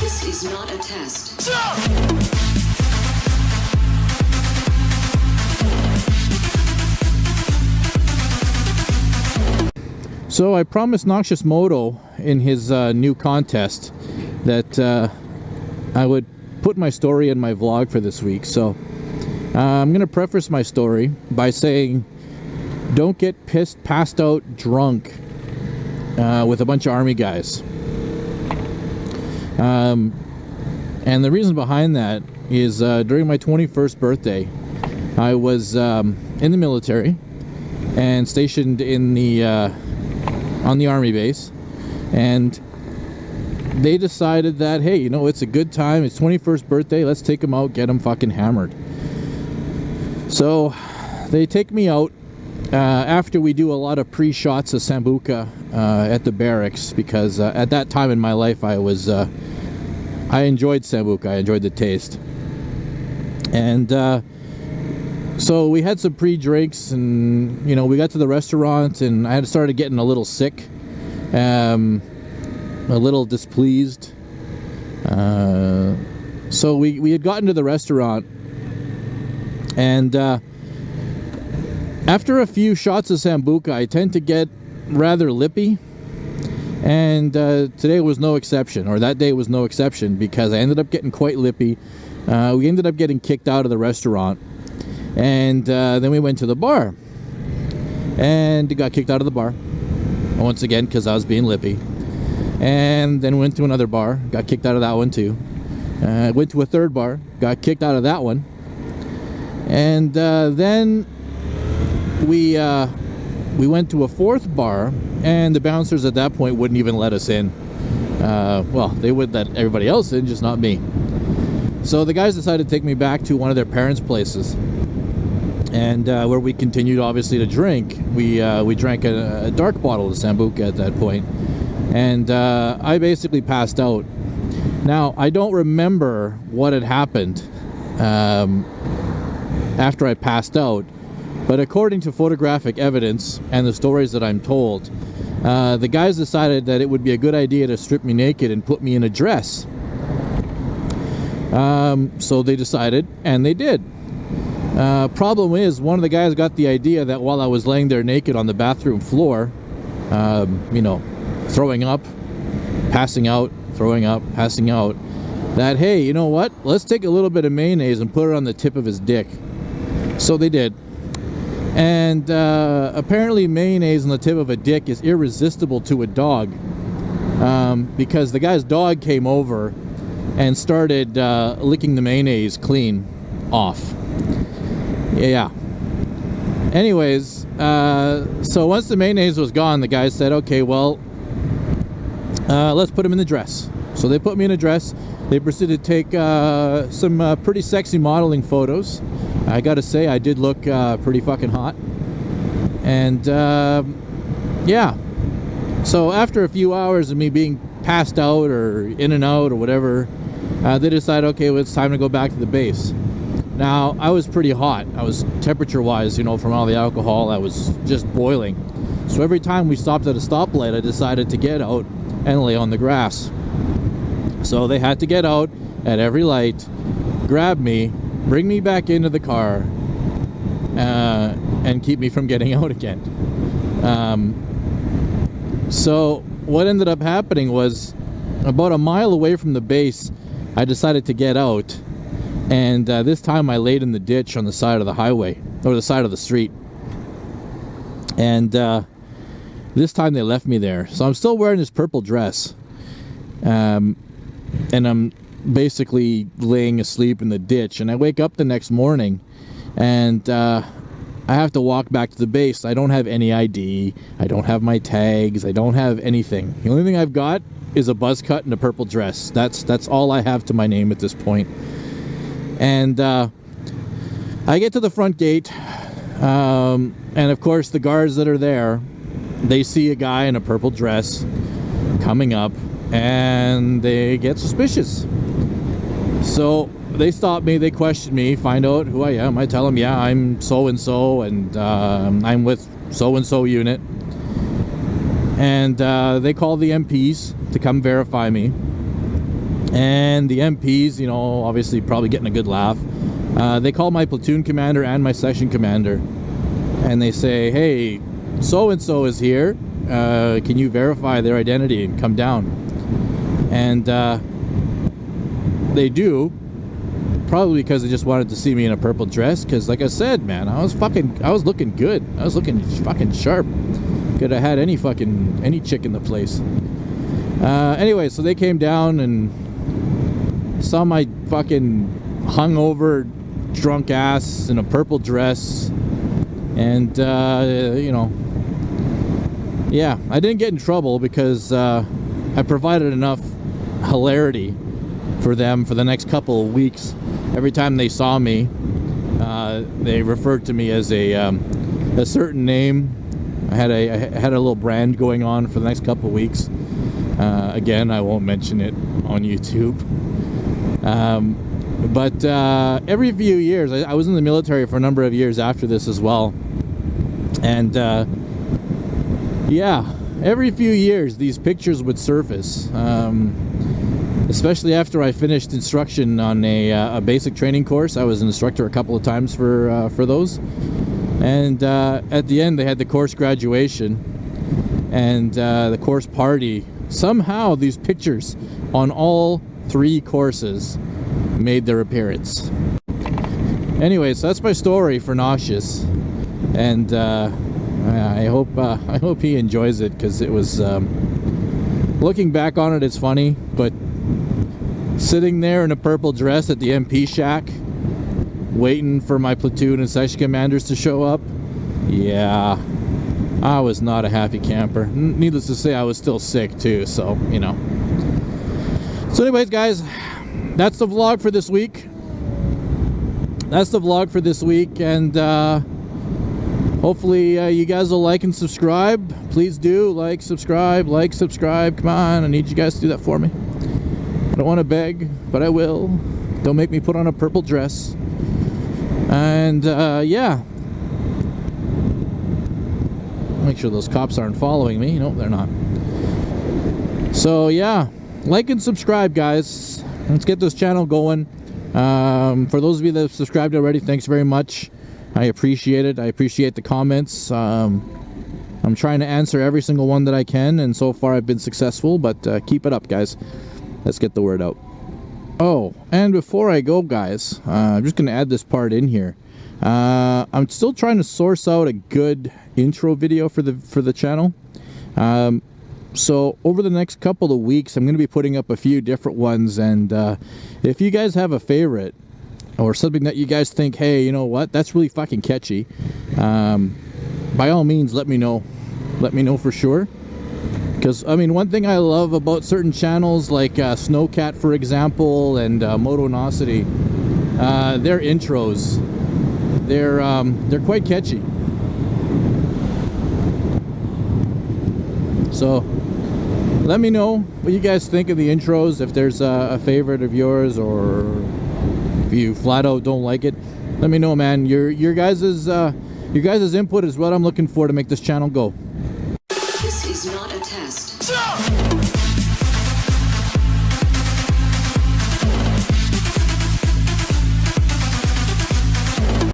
This is not a test. So I promised Noxious Moto in his new contest that I would put my story in my vlog for this week. So I'm going to preface my story by saying don't get passed out drunk with a bunch of army guys. And the reason behind that is during my 21st birthday, I was in the military and stationed in the on the army base, and they decided that, hey, you know, it's a good time, it's 21st birthday, let's take them out, get them fucking hammered. So they take me out after we do a lot of pre-shots of Sambuca at the barracks, because at that time in my life I enjoyed Sambuca, I enjoyed the taste. And so we had some pre-drinks, and you know, we got to the restaurant and I had started getting a little sick, a little displeased. So we had gotten to the restaurant, and after a few shots of Sambuca I tend to get rather lippy, and today was no exception, or that day was no exception, because I ended up getting quite lippy. We ended up getting kicked out of the restaurant, and then we went to the bar and got kicked out of the bar once again because I was being lippy, and then went to another bar, got kicked out of that one too. Went to a third bar, got kicked out of that one, and then we went to a fourth bar, and the bouncers at that point wouldn't even let us in. Well, they would let everybody else in, just not me. So the guys decided to take me back to one of their parents' places, and where we continued obviously to drink. We drank a dark bottle of Sambuca at that point, and I basically passed out. Now, I don't remember what had happened after I passed out, but according to photographic evidence and the stories that I'm told, the guys decided that it would be a good idea to strip me naked and put me in a dress. So they decided, and they did. Problem is, one of the guys got the idea that while I was laying there naked on the bathroom floor, you know, throwing up, passing out, throwing up, passing out, that, hey, you know what, let's take a little bit of mayonnaise and put it on the tip of his dick. So they did. And apparently mayonnaise on the tip of a dick is irresistible to a dog, because the guy's dog came over and started licking the mayonnaise clean off. Yeah. Anyways, so once the mayonnaise was gone, the guy said, okay, well, let's put him in the dress. So they put me in a dress. They proceeded to take some pretty sexy modeling photos. I gotta say, I did look pretty fucking hot. And yeah. So after a few hours of me being passed out or in and out or whatever, they decided, okay, well, it's time to go back to the base. Now, I was pretty hot. I was temperature-wise, you know, from all the alcohol, I was just boiling. So every time we stopped at a stoplight, I decided to get out and lay on the grass. So they had to get out at every light, grab me, bring me back into the car, and keep me from getting out again. So what ended up happening was, about a mile away from the base, I decided to get out, and this time I laid in the ditch on the side of the highway, or the side of the street. And this time they left me there. So I'm still wearing this purple dress, and I'm basically laying asleep in the ditch. And I wake up the next morning, and I have to walk back to the base. I don't have any ID, I don't have my tags, I don't have anything. The only thing I've got is a buzz cut and a purple dress. That's all I have to my name at this point. And I get to the front gate, and of course the guards that are there, they see a guy in a purple dress coming up, and they get suspicious. So they stop me, they question me, find out who I am. I tell them, yeah, I'm so-and-so, and I'm with so-and-so unit. And they call the MPs to come verify me. And the MPs, you know, obviously probably getting a good laugh. They call my platoon commander and my section commander, and they say, hey, so-and-so is here. Can you verify their identity and come down? And they do, probably because they just wanted to see me in a purple dress, because like I said, man, I was looking good. I was looking fucking sharp. Could have had any chick in the place. Anyway, so they came down and saw my fucking hungover drunk ass in a purple dress, and you know, yeah, I didn't get in trouble because I provided enough hilarity for them for the next couple of weeks. Every time they saw me, they referred to me as a certain name. I had a little brand going on for the next couple of weeks. Again, I won't mention it on YouTube. But every few years, I was in the military for a number of years after this as well. And yeah, every few years these pictures would surface. Especially after I finished instruction on a basic training course. I was an instructor a couple of times for those. And at the end they had the course graduation and the course party. Somehow these pictures on all 3 courses made their appearance. Anyway, so that's my story for Noxious, and I hope he enjoys it, because it was looking back on it, it's funny, but sitting there in a purple dress at the MP shack waiting for my platoon and section commanders to show up, yeah, I was not a happy camper. Needless to say, I was still sick too, so, you know. So anyways, guys, that's the vlog for this week. And hopefully you guys will like and subscribe. Please do like, subscribe. Come on, I need you guys to do that for me. I don't want to beg, but I will. Don't make me put on a purple dress. And yeah, make sure those cops aren't following me. Nope, they're not. So yeah, like and subscribe, guys. Let's get this channel going. For those of you that have subscribed already, thanks very much. I appreciate it. I appreciate the comments. I'm trying to answer every single one that I can, and so far I've been successful, but keep it up, guys. Let's get the word out. Oh, and before I go, guys, I'm just going to add this part in here. I'm still trying to source out a good intro video for the channel. So over the next couple of weeks, I'm going to be putting up a few different ones, and if you guys have a favorite or something that you guys think, hey, you know what, that's really fucking catchy, by all means, let me know. Let me know for sure. Because, I mean, one thing I love about certain channels like Snowcat, for example, and Motonosity, their intros, they're quite catchy. So let me know what you guys think of the intros, if there's a favorite of yours, or if you flat out don't like it. Let me know, man. Your guys' input is what I'm looking for to make this channel go. This is not a test.